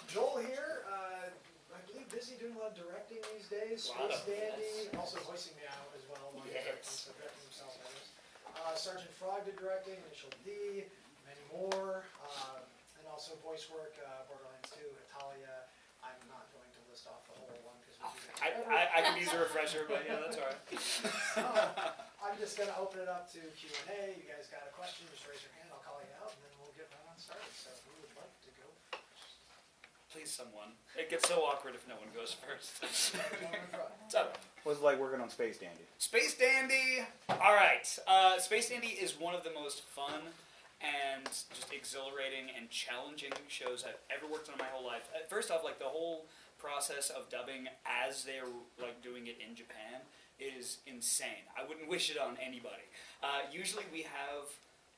Joel here. I believe busy doing a lot of directing these days. Space Dandy, also voicing me out as well. So directing himself, that is. Sergeant Frog did directing, Initial D, many more. And also voice work, Borderlands 2, Italia. I'm not going to list off the whole one because I can use a refresher, but yeah, that's alright. I'm just going to open it up to Q&A. You guys got a question, just raise your hand. I'll call you out, and then we'll get right on started. So who would like to go first? Please, someone. It gets so awkward if no one goes first. What's up? What's it like working on Space Dandy? Space Dandy! Alright. Space Dandy is one of the most fun and just exhilarating and challenging shows I've ever worked on in my whole life. First off, like, the whole process of dubbing as they're, like, doing it in Japan is insane. I wouldn't wish it on anybody. Usually we have,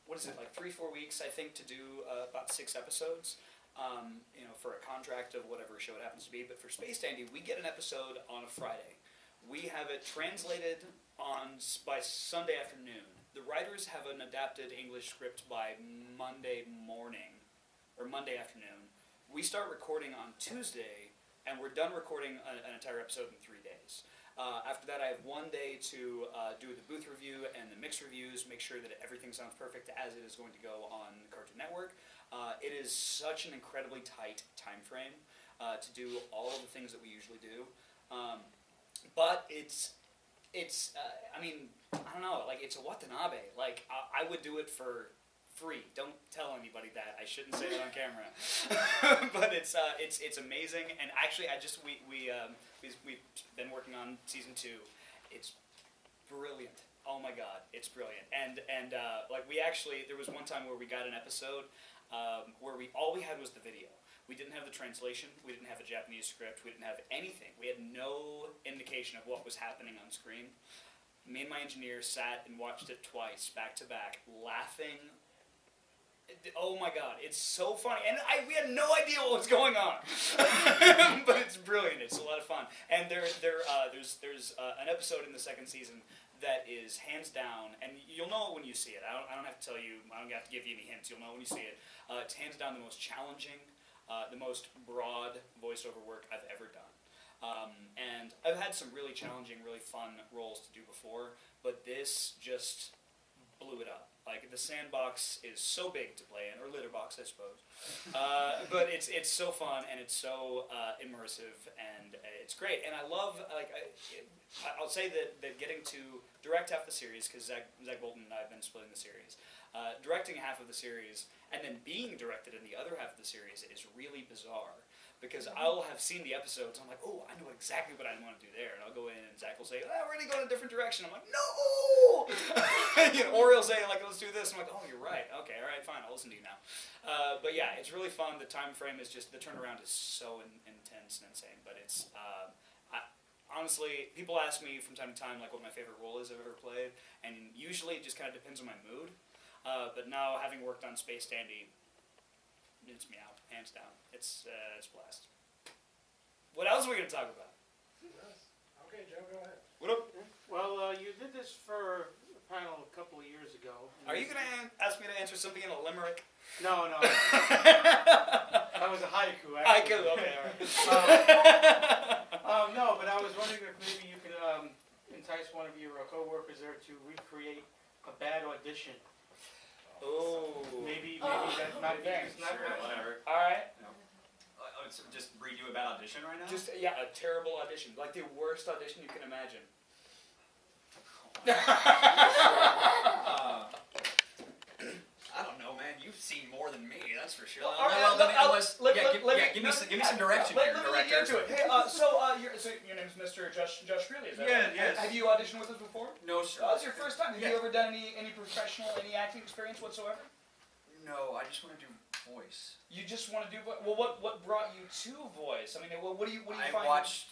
what is it, like 3-4 weeks, I think, to do about 6 episodes. For a contract of whatever show it happens to be. But for Space Dandy, we get an episode on a Friday. We have it translated by Sunday afternoon. The writers have an adapted English script by Monday morning, or Monday afternoon. We start recording on Tuesday, and we're done recording an entire episode in 3 days. After that, I have 1 day to do the booth review and the mix reviews, make sure that everything sounds perfect as it is going to go on Cartoon Network. It is such an incredibly tight time frame to do all of the things that we usually do. But it's I mean, I don't know, like, it's a watanabe. Like, I would do it for free. Don't tell anybody that. I shouldn't say that on camera. But it's amazing. And actually, we've been working on season 2. It's brilliant. Oh my God, it's brilliant. And like, there was one time where we got an episode where all we had was the video. We didn't have the translation, we didn't have a Japanese script, we didn't have anything. We had no indication of what was happening on screen. Me and my engineer sat and watched it twice, back to back, laughing. Oh my God, it's so funny. And we had no idea what was going on. But it's brilliant, it's a lot of fun. And there's an episode in the 2nd season that is hands down, and you'll know it when you see it. I don't have to tell you, I don't have to give you any hints, you'll know when you see it. It's hands down the most challenging, the most broad voiceover work I've ever done. And I've had some really challenging, really fun roles to do before, but this just blew it up. Like, the sandbox is so big to play in, or litter box, I suppose. But it's so fun, and it's so immersive, and it's great. And I love, like, I'll say that getting to direct half the series, because Zach Bolton and I have been splitting the series, directing half of the series, and then being directed in the other half of the series is really bizarre. Because I'll have seen the episodes, I'm like, oh, I know exactly what I want to do there. And I'll go in, and Zach will say, oh, we're going to go in a different direction. I'm like, no! Or he'll say, like, let's do this. I'm like, oh, you're right. Okay, all right, fine, I'll listen to you now. But yeah, it's really fun. The time frame is just, the turnaround is so intense and insane. But it's, honestly, people ask me from time to time, like, what my favorite role is I've ever played. And usually it just kind of depends on my mood. But now, having worked on Space Dandy, it's me out, hands down. It's a blast. What else are we going to talk about? Okay, Joe, go ahead. What up? Well, you did this for a panel a couple of years ago. Are you going to ask me to answer something in a limerick? No. That was a haiku, actually. Haiku, okay, alright. No, but I was wondering if maybe you could entice one of your coworkers there to recreate a bad audition. Oh. Maybe that might be not Sure, whatever. Alright. No. So just redo a bad audition right now? Just, yeah, a terrible audition. Like the worst audition you can imagine. I don't know, man. You've seen more than me, that's for sure. Give me some direction here, director. Into it. Hey, so your name's Mr. Josh Freely, is that right? Yes. Have you auditioned with us before? No, sir. Oh, it's your first time. Have you ever done any professional, any acting experience whatsoever? No, I just want to do voice. You just want to do what? Well, what brought you to voice? I mean, what do you find?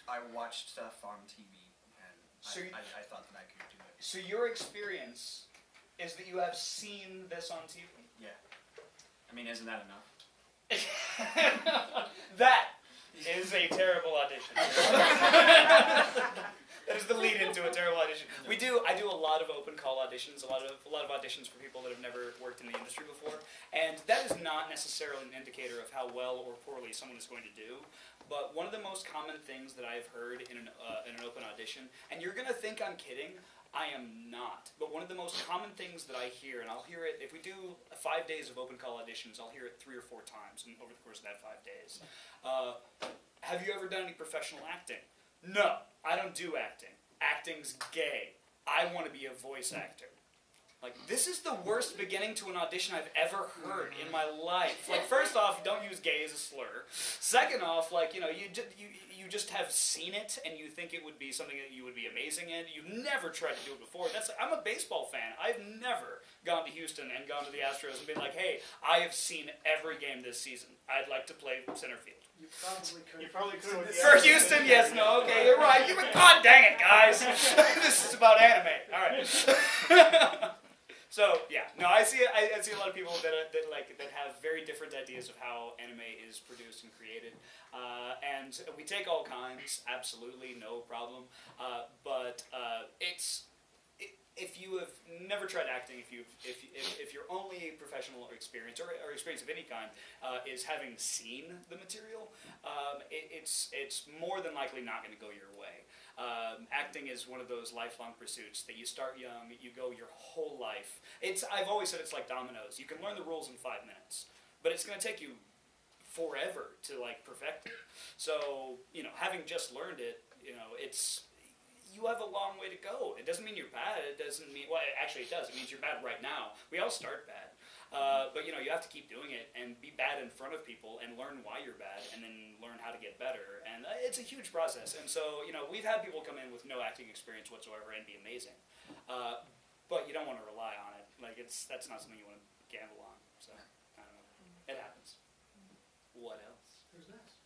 I watched stuff on TV, and So I thought that I could do it. So your experience is that you have seen this on TV? Yeah. I mean, isn't that enough? That is a terrible audition. That is the lead into a terrible audition. audition. I do a lot of open call auditions, a lot of auditions for people that have never worked in the industry before, and that is not necessarily an indicator of how well or poorly someone is going to do. But one of the most common things that I've heard in an open audition, and you're gonna think I'm kidding, I am not. But one of the most common things that I hear, and I'll hear it, if we do 5 days of open call auditions, I'll hear it 3 or 4 times over the course of that 5 days. Have you ever done any professional acting? No, I don't do acting. Acting's gay. I want to be a voice actor. Like, this is the worst beginning to an audition I've ever heard in my life. Like, first off, don't use gay as a slur. Second off, like, you know, you just have seen it and you think it would be something that you would be amazing in. You've never tried to do it before. I'm a baseball fan. I've never gone to Houston and gone to the Astros and been like, hey, I have seen every game this season. I'd like to play center field. You probably could. You probably could with the For Houston, yes, no, okay, you're right. God dang it, guys. This is about anime. All right. So yeah, no, I see a lot of people that have very different ideas of how anime is produced and created, and we take all kinds, absolutely, no problem. But if you have never tried acting, if your only professional experience or experience of any kind is having seen the material, it's more than likely not going to go your way. Acting is one of those lifelong pursuits that you start young, you go your whole life. I've always said it's like dominoes. You can learn the rules in 5 minutes, but it's going to take you forever to like perfect it. So, you know, having just learned it, you know, you have a long way to go. It doesn't mean you're bad. It doesn't mean, well, actually it does. It means you're bad right now. We all start bad. But, you know, you have to keep doing it and be bad in front of people and learn why you're bad and then learn how to get better. And it's a huge process. And so, you know, we've had people come in with no acting experience whatsoever and be amazing. But you don't want to rely on it. Like, that's not something you want to gamble on. So, I don't know. It happens. What else? Who's next?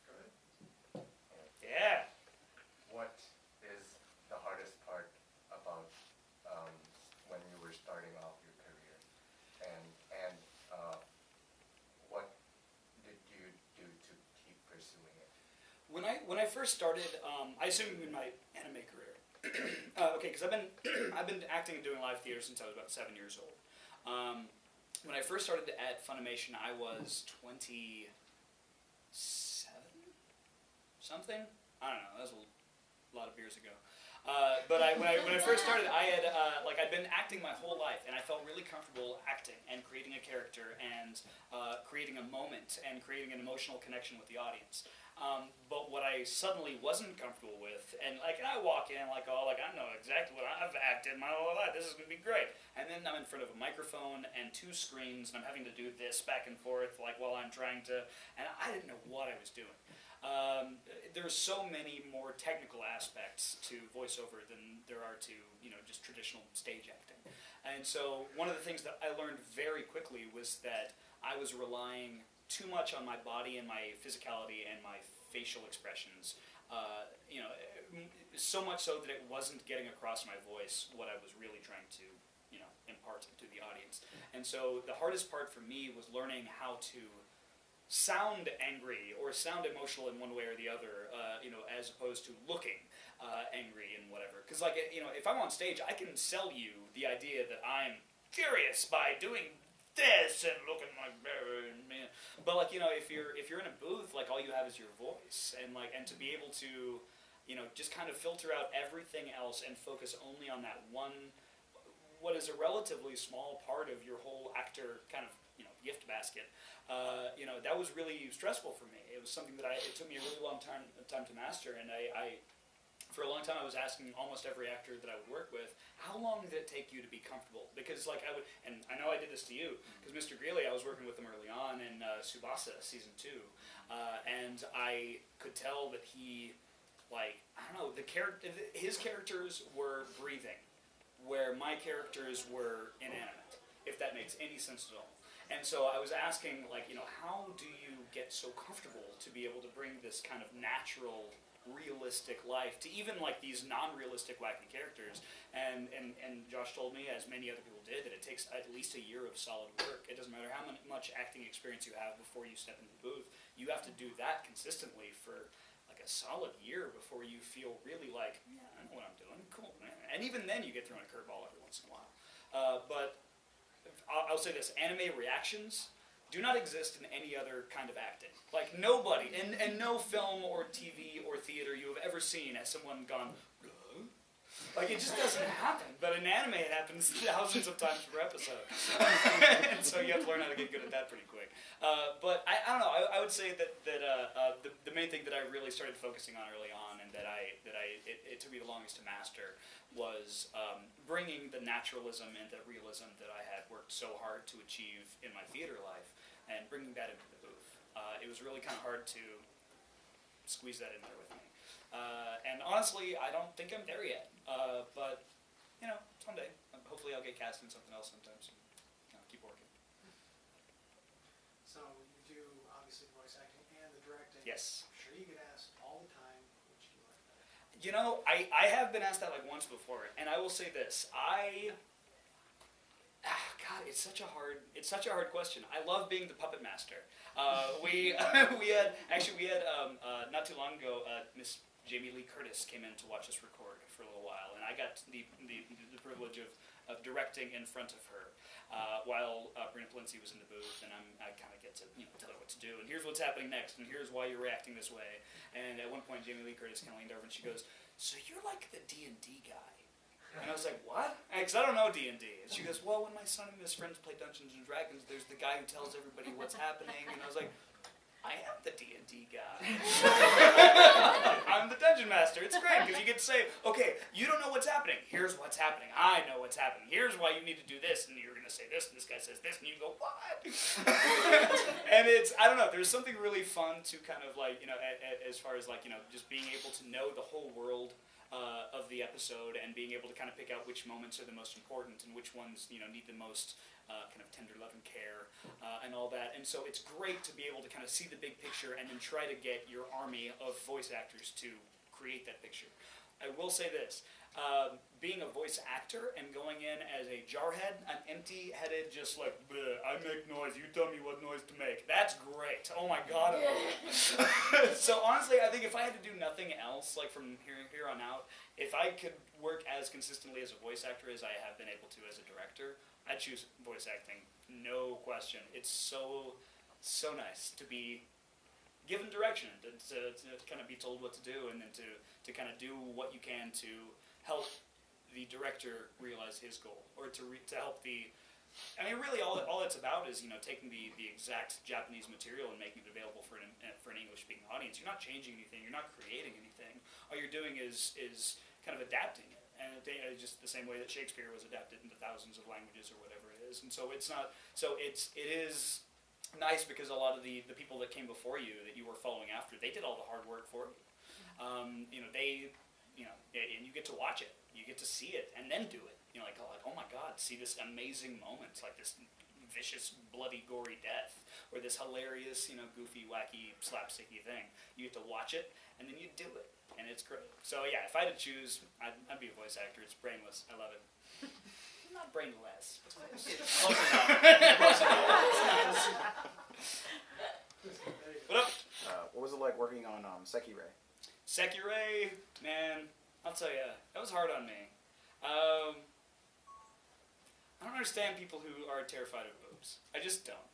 Go ahead. Yeah. What is the hardest part about when you were starting off your career, and what did you do to keep pursuing it? When I first started, I assume in my anime career. Okay, because I've been acting and doing live theater since I was about 7 years old. When I first started at Funimation, I was 27, something. I don't know. That was a lot of beers ago. But when I first started, I'd been acting my whole life, and I felt really comfortable acting and creating a character and creating a moment and creating an emotional connection with the audience. But what I suddenly wasn't comfortable with, and I walk in I know exactly what I've acted my whole life. This is gonna be great. And then I'm in front of a microphone and 2 screens, and I'm having to do this back and forth while I'm trying to, and I didn't know what I was doing. There's so many more technical aspects to voiceover than there are to, you know, just traditional stage acting. And so one of the things that I learned very quickly was that I was relying too much on my body and my physicality and my facial expressions, you know, so much so that it wasn't getting across my voice what I was really trying to, you know, impart to the audience. And so the hardest part for me was learning how to sound angry or sound emotional in one way or the other, you know, as opposed to looking angry and whatever. Because, like, you know, if I'm on stage, I can sell you the idea that I'm furious by doing this and looking like, but like, you know, if you're in a booth, like, all you have is your voice, and to be able to, you know, just kind of filter out everything else and focus only on that one, what is a relatively small part of your whole actor kind of, you know, gift basket. You know, that was really stressful for me. It was something that it took me a really long time to master, and I for a long time I was asking almost every actor that I would work with, how long did it take you to be comfortable? Because, like, and I know I did this to you, because Mr. Greeley, I was working with him early on in Tsubasa season 2, and I could tell that he, like, I don't know, his characters were breathing, where my characters were inanimate, if that makes any sense at all. And so I was asking, like, you know, how do you get so comfortable to be able to bring this kind of natural, realistic life to even, like, these non-realistic wacky characters? And Josh told me, as many other people did, that it takes at least a year of solid work. It doesn't matter how much acting experience you have before you step into the booth. You have to do that consistently for like a solid year before you feel really like, yeah, I know what I'm doing, cool, man. And even then you get thrown a curveball every once in a while. But I'll say this, anime reactions do not exist in any other kind of acting. Like nobody, in no film or TV or theater you have ever seen has someone gone, like it just doesn't happen. But in anime it happens thousands of times per episode. And so you have to learn how to get good at that pretty quick. But I don't know, I would say that the main thing that I really started focusing on early on and that it took me the longest to master was bringing the naturalism and the realism that I had worked so hard to achieve in my theater life and bringing that into the booth. It was really kind of hard to squeeze that in there with me. And honestly, I don't think I'm there yet. But, you know, someday. Hopefully I'll get cast in something else sometime soon. Keep working. So you do obviously voice acting and the directing. Yes. I'm sure you get asked all the time, which do you like better? You know, I have been asked that like once before, and I will say this. God, it's such a hard question. I love being the puppet master. We had not too long ago, Miss Jamie Lee Curtis came in to watch us record for a little while, and I got the privilege of directing in front of her while Brina Lindsay was in the booth, and I kind of get to tell her what to do, and here's what's happening next, and here's why you're reacting this way. And at one point, Jamie Lee Curtis kind of leaned over and she goes, "So you're like the D&D guy?" And I was like, "What?" Because I don't know D&D. And she goes, "Well, when my son and his friends play Dungeons and Dragons, there's the guy who tells everybody what's happening." And I was like, "I am the D&D guy. I'm the dungeon master." It's great because you get to say, "Okay, you don't know what's happening. Here's what's happening. I know what's happening. Here's why you need to do this, and you're going to say this, and this guy says this," and you go, "What?" And I don't know. There's something really fun to kind of like as far as like just being able to know the whole world of the episode and being able to kind of pick out which moments are the most important and which ones need the most kind of tender love and care and all that. And so it's great to be able to kind of see the big picture and then try to get your army of voice actors to create that picture. I will say this, being a voice actor and going in as a jarhead, an empty-headed, just like, "I make noise, you tell me what noise to make," that's great. Oh my God. So honestly, I think if I had to do nothing else, like from here on out, if I could work as consistently as a voice actor as I have been able to as a director, I'd choose voice acting, no question. It's so nice to be given direction, to kind of be told what to do, and then to kind of do what you can to help the director realize his goal, or to help the. I mean, really, all it's about is taking the exact Japanese material and making it available for an English-speaking audience. You're not changing anything. You're not creating anything. All you're doing is kind of adapting it, and just the same way that Shakespeare was adapted into thousands of languages or whatever it is. And so it is nice because a lot of the people that came before you that you were following after, they did all the hard work for you. And you get to watch it, you get to see it, and then do it. Like, oh my God, see this amazing moment, like this vicious, bloody, gory death, or this hilarious, goofy, wacky, slapsticky thing. You get to watch it, and then you do it, and it's great. So yeah, if I had to choose, I'd be a voice actor. It's brainless. I love it. Not brainless. Close enough. What up? What was it like working on Sekiray? Sekiray, man, I'll tell you, that was hard on me. I don't understand people who are terrified of boobs. I just don't.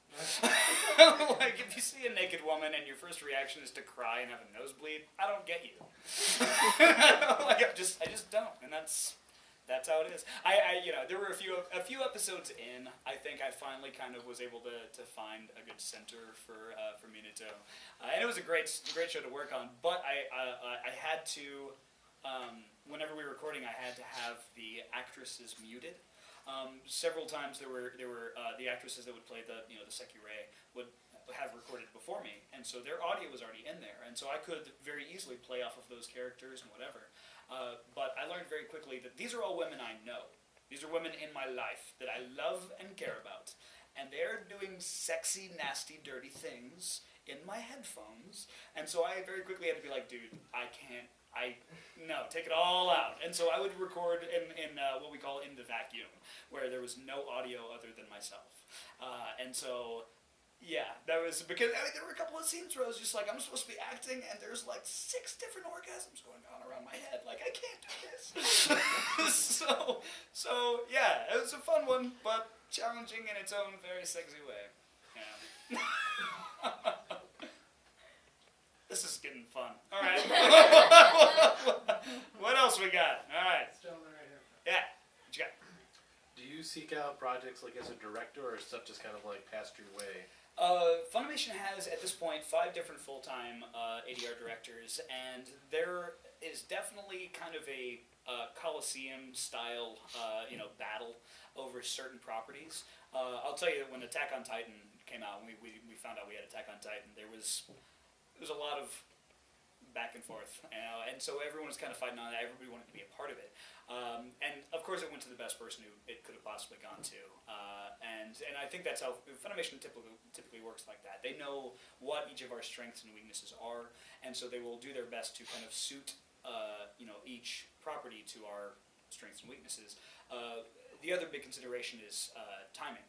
Like, if you see a naked woman and your first reaction is to cry and have a nosebleed, I don't get you. Like, I just don't, and that's how it is. There were a few episodes in. I think I finally kind of was able to find a good center for Minato, and it was a great show to work on. But I had to, whenever we were recording, I had to have the actresses muted. Several times there were the actresses that would play the Sekiray would have recorded before me, and so their audio was already in there, and so I could very easily play off of those characters and whatever. But I learned very quickly that these are all women I know. These are women in my life that I love and care about, and they're doing sexy, nasty, dirty things in my headphones, and so I very quickly had to be like, dude, I can't. No, take it all out. And so I would record in what we call in the vacuum, where there was no audio other than myself. And so Yeah, that was because there were a couple of scenes where I was just like, I'm supposed to be acting, and there's like 6 different orgasms going on around my head. Like, I can't do this. so yeah, it was a fun one, but challenging in its own very sexy way. Yeah. This is getting fun. All right. What else we got? All right. This gentleman right here. Yeah. What you got? Do you seek out projects like as a director, or is stuff just kind of like passed your way? Funimation has, at this point, 5 different full-time ADR directors, and there is definitely kind of a Coliseum-style, battle over certain properties. I'll tell you that when Attack on Titan came out, we found out we had Attack on Titan, there was a lot of back and forth, and so everyone was kind of fighting on it. Everybody wanted to be a part of it, and of course it went to the best person who it could have possibly gone to, and I think that's how Funimation typically works like that. They know what each of our strengths and weaknesses are, and so they will do their best to kind of suit each property to our strengths and weaknesses. The other big consideration is timing.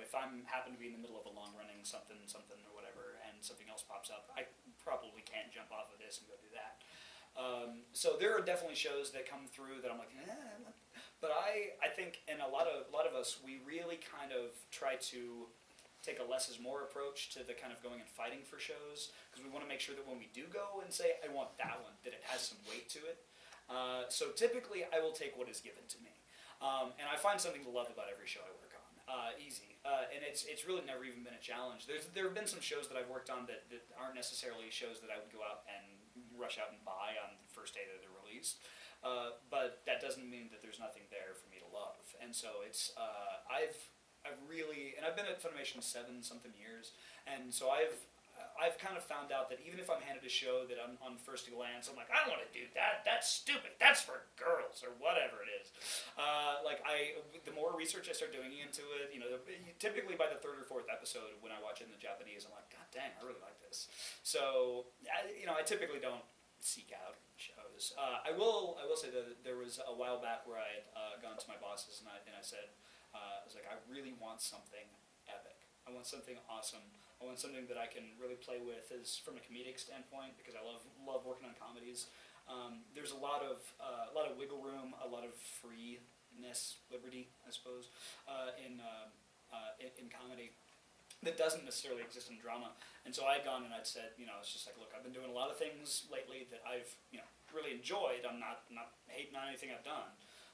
If I'm happen to be in the middle of a long-running something or whatever, and something else pops up, I probably can't jump off of this and go do that. So there are definitely shows that come through that I'm like, but I think, and a lot of us, we really kind of try to take a less is more approach to the kind of going and fighting for shows, because we want to make sure that when we do go and say, I want that one, that it has some weight to it. So typically, I will take what is given to me. And I find something to love about every show I work on. Easy. And it's really never even been a challenge. There have been some shows that I've worked on that aren't necessarily shows that I would go out and rush out and buy on the first day that they're released. But that doesn't mean that there's nothing there for me to love. And so it's, I've really, and I've been at Funimation 7-something years, and so I've kind of found out that even if I'm handed a show that I'm on first glance, I'm like, I don't want to do that. That's stupid. That's for girls or whatever it is. The more research I start doing into it, typically by the 3rd or 4th episode when I watch it in the Japanese, I'm like, God dang, I really like this. So, I typically don't seek out shows. I will say that there was a while back where I had gone to my bosses and I said, I was like, I really want something epic. I want something awesome. I want something that I can really play with from a comedic standpoint, because I love working on comedies. There's a lot of wiggle room, a lot of freeness, liberty, I suppose, in comedy that doesn't necessarily exist in drama. And so I'd gone and I'd said, it's just like, look, I've been doing a lot of things lately that I've really enjoyed. I'm not hating on anything I've done.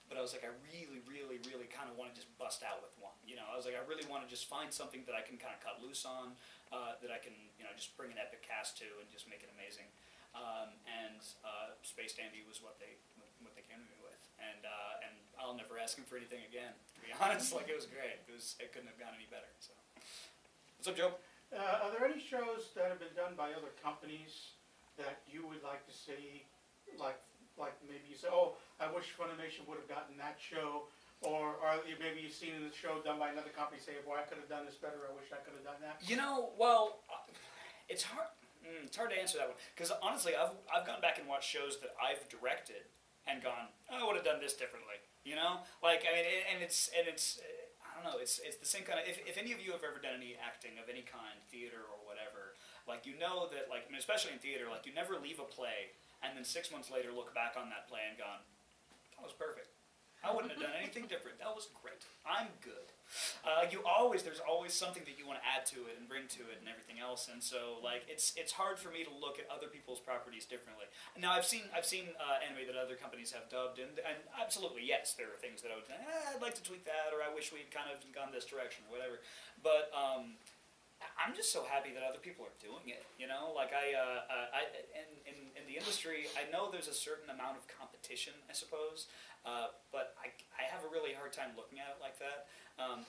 But I was like, I really, really, really kind of want to just bust out with one. I was like, I really want to just find something that I can kind of cut loose on, that I can, just bring an epic cast to and just make it amazing. And Space Dandy was what they came to me with. And I'll never ask him for anything again, to be honest. Like, it was great. It couldn't have gone any better. So, what's up, Joe? Are there any shows that have been done by other companies that you would like to see, like maybe you say, oh, I wish Funimation would have gotten that show, or maybe you've seen a show done by another company, say, boy, I could have done this better, I wish I could have done that? Well, it's hard. It's hard to answer that one, because honestly, I've gone back and watched shows that I've directed and gone, oh, I would have done this differently. And it's I don't know. It's the same kind of. If any of you have ever done any acting of any kind, theater or whatever, that especially in theater, you never leave a play and then 6 months later look back on that play and gone, that was perfect. I wouldn't have done anything different. That was great. I'm good. There's always something that you want to add to it and bring to it and everything else. And so, it's hard for me to look at other people's properties differently. Now, I've seen anime that other companies have dubbed, and absolutely, yes, there are things that I would say, I'd like to tweak that, or I wish we'd kind of gone this direction, or whatever. But, I'm just so happy that other people are doing it, in the industry, I know there's a certain amount of competition, I suppose, but I have a really hard time looking at it like that,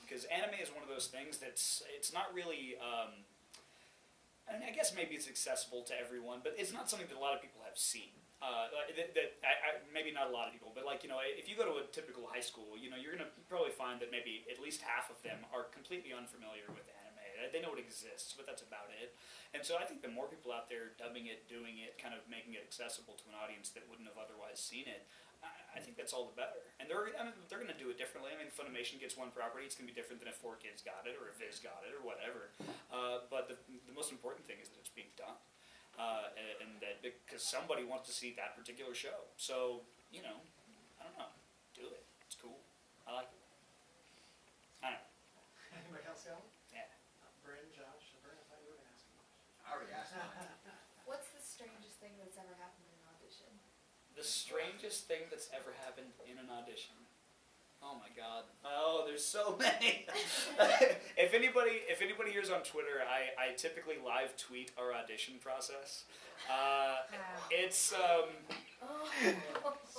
because anime is one of those things it's not really, I guess maybe it's accessible to everyone, but it's not something that a lot of people have seen. Maybe not a lot of people, but if you go to a typical high school, you're going to probably find that maybe at least half of them are completely unfamiliar with anime. They know it exists, but that's about it. And so I think the more people out there dubbing it, doing it, kind of making it accessible to an audience that wouldn't have otherwise seen it, I think that's all the better. And they're going to do it differently. I mean, Funimation gets one property, it's going to be different than if 4Kids got it, or if Viz got it, or whatever. But the most important thing is that it's being done. And that because somebody wants to see that particular show. So, you know, I don't know. Do it. It's cool. I like it. I don't know. Anybody else got one? Yeah. Bryn, Josh, Bryn, I thought you were going to ask a question. I already asked mine. What's the strangest thing that's ever happened in an audition? The strangest thing that's ever happened in an audition. Oh my God. Oh, there's so many. If anybody here's on Twitter, I typically live tweet our audition process. It's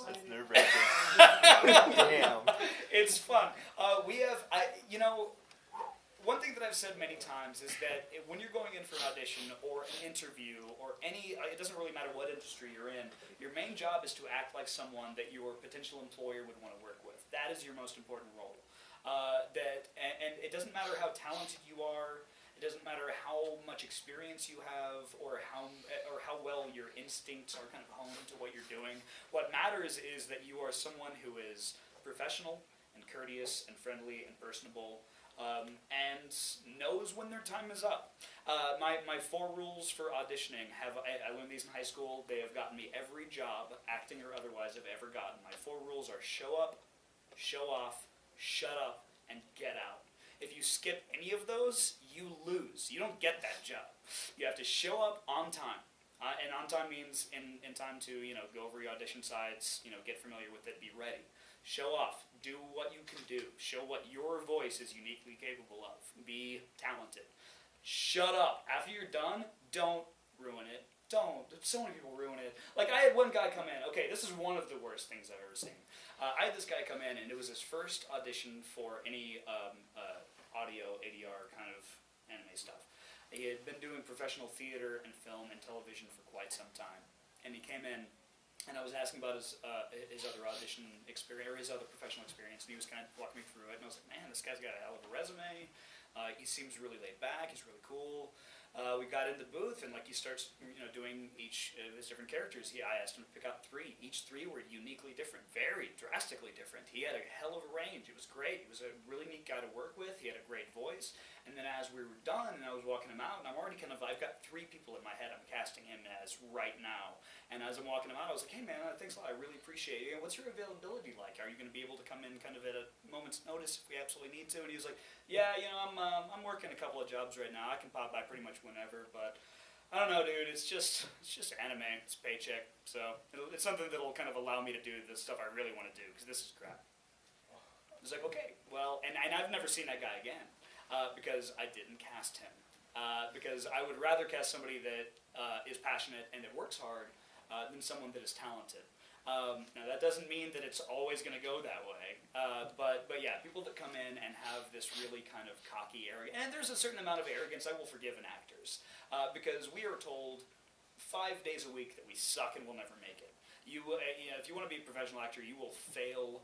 It's nerve-wracking. Damn. It's fun. One thing that I've said many times is that when you're going in for an audition or an interview or it doesn't really matter what industry you're in, your main job is to act like someone that your potential employer would want to work with. That is your most important role. And it doesn't matter how talented you are. It doesn't matter how much experience you have or how well your instincts are kind of honed to what you're doing. What matters is that you are someone who is professional and courteous and friendly and personable. And knows when their time is up. My 4 rules for auditioning I learned these in high school. They have gotten me every job, acting or otherwise, I've ever gotten. My 4 rules are show up, show off, shut up, and get out. If you skip any of those, you lose. You don't get that job. You have to show up on time. And on time means in time to go over your audition sides, get familiar with it, be ready. Show off. Do what you can do. Show what your voice is uniquely capable of. Be talented. Shut up. After you're done, don't ruin it. Don't. So many people ruin it. Like, I had one guy come in. Okay, this is one of the worst things I've ever seen. I had this guy come in, and it was his first audition for any audio, ADR kind of anime stuff. He had been doing professional theater and film and television for quite some time. And he came in, and I was asking about his other audition experience, or his other professional experience, and he was kind of walking me through it, and I was like, man, this guy's got a hell of a resume. He seems really laid back, he's really cool. We got in the booth, and he starts doing each of his different characters. I asked him to pick out 3. Each 3 were uniquely different, very drastically different. He had a hell of a range. It was great. He was a really neat guy to work with. He had a great voice. And then as we were done, and I was walking him out, and I'm already I've got 3 people in my head I'm casting him as right now. And as I'm walking him out, I was like, hey man, thanks a lot. I really appreciate it. What's your availability like? Are you going to be able to come in kind of at a moment's notice if we absolutely need to? And he was like, yeah, I'm working a couple of jobs right now. I can pop by pretty much whenever, but I don't know, dude. It's just anime. It's paycheck. So it's something that'll kind of allow me to do the stuff I really want to do, because this is crap. I was like, okay, well, and I've never seen that guy again, because I didn't cast him. Because I would rather cast somebody that is passionate and that works hard than someone that is talented. Now that doesn't mean that it's always going to go that way, but yeah, people that come in and have this really kind of cocky arrogance, and there's a certain amount of arrogance I will forgive in actors, because we are told 5 days a week that we suck and will never make it. If you want to be a professional actor, you will fail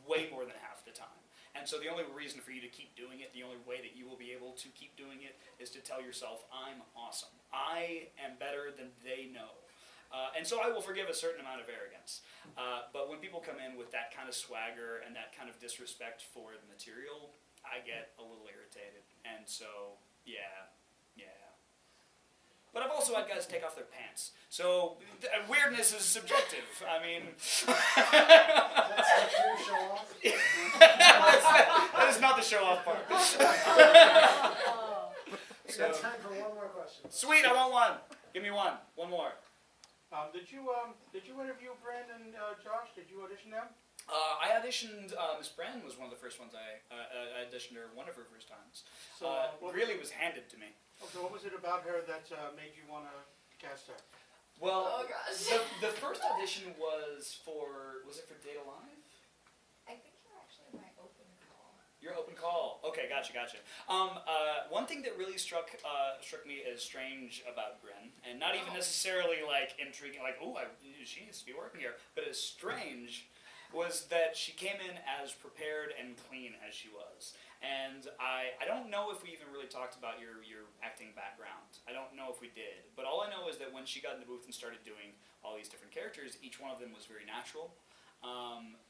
way more than half the time. And so the only reason for you to keep doing it, the only way that you will be able to keep doing it, is to tell yourself, I'm awesome. I am better than they know. And so I will forgive a certain amount of arrogance. But when people come in with that kind of swagger and that kind of disrespect for the material, I get a little irritated. And so, yeah. But I've also had guys take off their pants. So weirdness is subjective. I mean... That's the true show off? That is not the show off part. We got time for one more question. Sweet, I want one. Give me one. One more. Did you interview Brandon and Josh? Did you audition them? I auditioned, Miss Bren was one of the first ones I auditioned her, one of her first times. So, really was handed to me. Okay, what was it about her that made you want to cast her? Well, Oh, gosh. the first audition was it for Data Live? I think you're actually my open call. Your open call. Okay, gotcha. One thing that really struck me as strange about Bren, and not even necessarily like intriguing, like, ooh, she needs to be working here, but as strange, was that she came in as prepared and clean as she was. And I don't know if we even really talked about your acting background. I don't know if we did. But all I know is that when she got in the booth and started doing all these different characters, each one of them was very natural.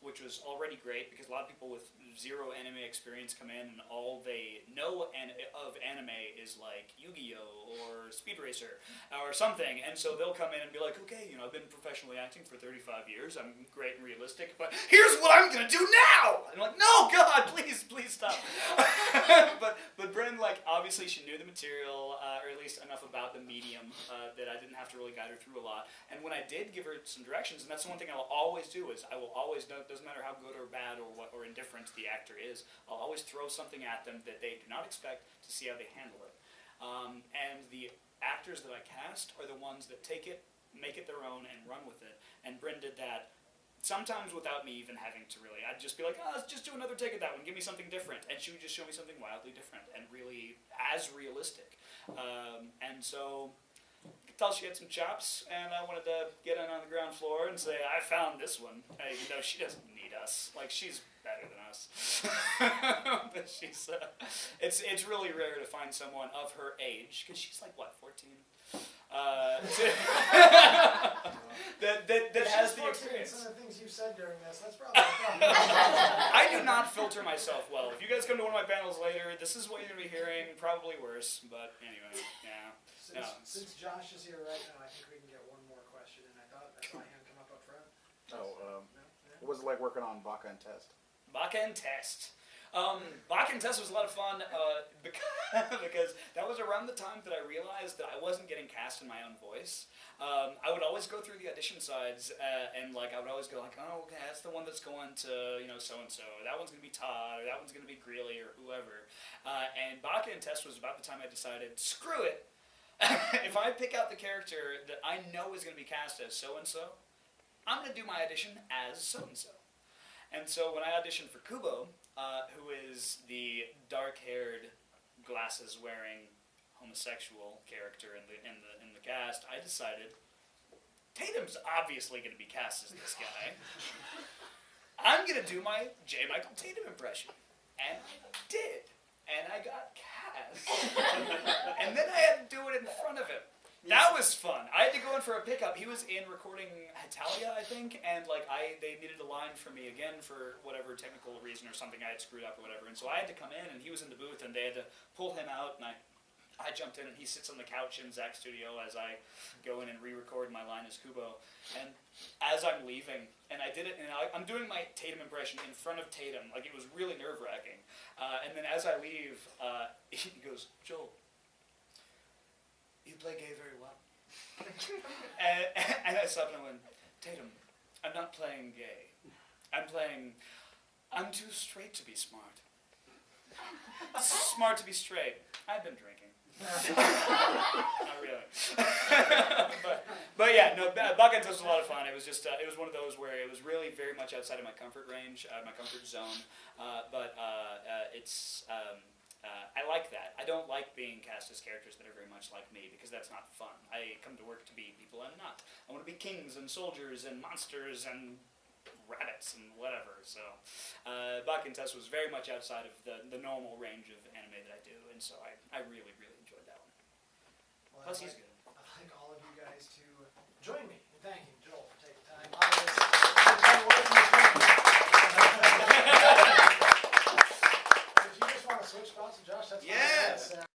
which was already great because a lot of people with zero anime experience come in and all they know of anime is like Yu-Gi-Oh! Or Speed Racer or something, and so they'll come in and be like, okay, I've been professionally acting for 35 years, I'm great and realistic, but here's what I'm gonna do now! And I'm like, no, God, please stop. but Bryn, like, obviously she knew the material, or at least enough about the medium that I didn't have to really guide her through a lot, and when I did give her some directions, and that's the one thing I will always do, is I will always know, it doesn't matter how good or bad or indifferent the actor is, I'll always throw something at them that they do not expect to see how they handle it. And the actors that I cast are the ones that take it, make it their own, and run with it. And Bryn did that sometimes without me even having to really. I'd just be like, let's just do another take of that one, give me something different. And she would just show me something wildly different and really as realistic. And so I could tell she had some chops, and I wanted to get in on the ground floor and say, I found this one, even though she doesn't need us. Like, she's better than us. But she's, it's really rare to find someone of her age, because she's like, what, 14? that has the experience. Some of the things you've said during this, that's probably a problem. I do not filter myself well. If you guys come to one of my panels later, this is what you're going to be hearing, probably worse, but anyway, yeah. Since Josh is here right now, I think we can get one more question, and I thought I saw a hand come up front. What was it like working on Baka and Test? Baka and Test. Baka and Test was a lot of fun because that was around the time that I realized that I wasn't getting cast in my own voice. I would always go through the audition sides and like I would always go like, oh, okay, that's the one that's going to so and so. That one's gonna be Todd, or that one's gonna be Greeley, or whoever. And Baka and Test was about the time I decided, screw it. If I pick out the character that I know is gonna be cast as so and so, I'm gonna do my audition as so and so. And so when I auditioned for Kubo, who is the dark-haired, glasses-wearing homosexual character in the cast, I decided Tatum's obviously going to be cast as this guy. I'm going to do my J. Michael Tatum impression, and I did, and I got cast, and then I had to do it in front of him. That was fun. I had to go in for a pickup. He was in recording Hetalia, I think, and like they needed a line from me again for whatever technical reason or something I had screwed up or whatever. And so I had to come in, and he was in the booth, and they had to pull him out, and I jumped in, and he sits on the couch in Zach's studio as I go in and re-record my line as Kubo. And as I'm leaving, and I did it, and I'm doing my Tatum impression in front of Tatum, like it was really nerve-wracking. And then as I leave, he goes, Joel, you play gay very well. and I stopped and I went, Tatum, I'm not playing gay. I'm too straight to be smart. Smart to be straight. I've been drinking. Not really. but yeah, no, Baka and Test was a lot of fun. It was just, it was one of those where it was really very much outside of my comfort range, my comfort zone. But I like that. I don't like being cast as characters that are very much like me because that's not fun. I come to work to be people I'm not. I want to be kings and soldiers and monsters and rabbits and whatever. So Baka and Test was very much outside of the normal range of anime that I do, and so I really, really enjoyed that one. Well, Plus he's good. I'd like all of you guys to join me in thanking Joel for taking time out of his time away from his family. If you just want to switch spots with Josh, that's fine. Yes.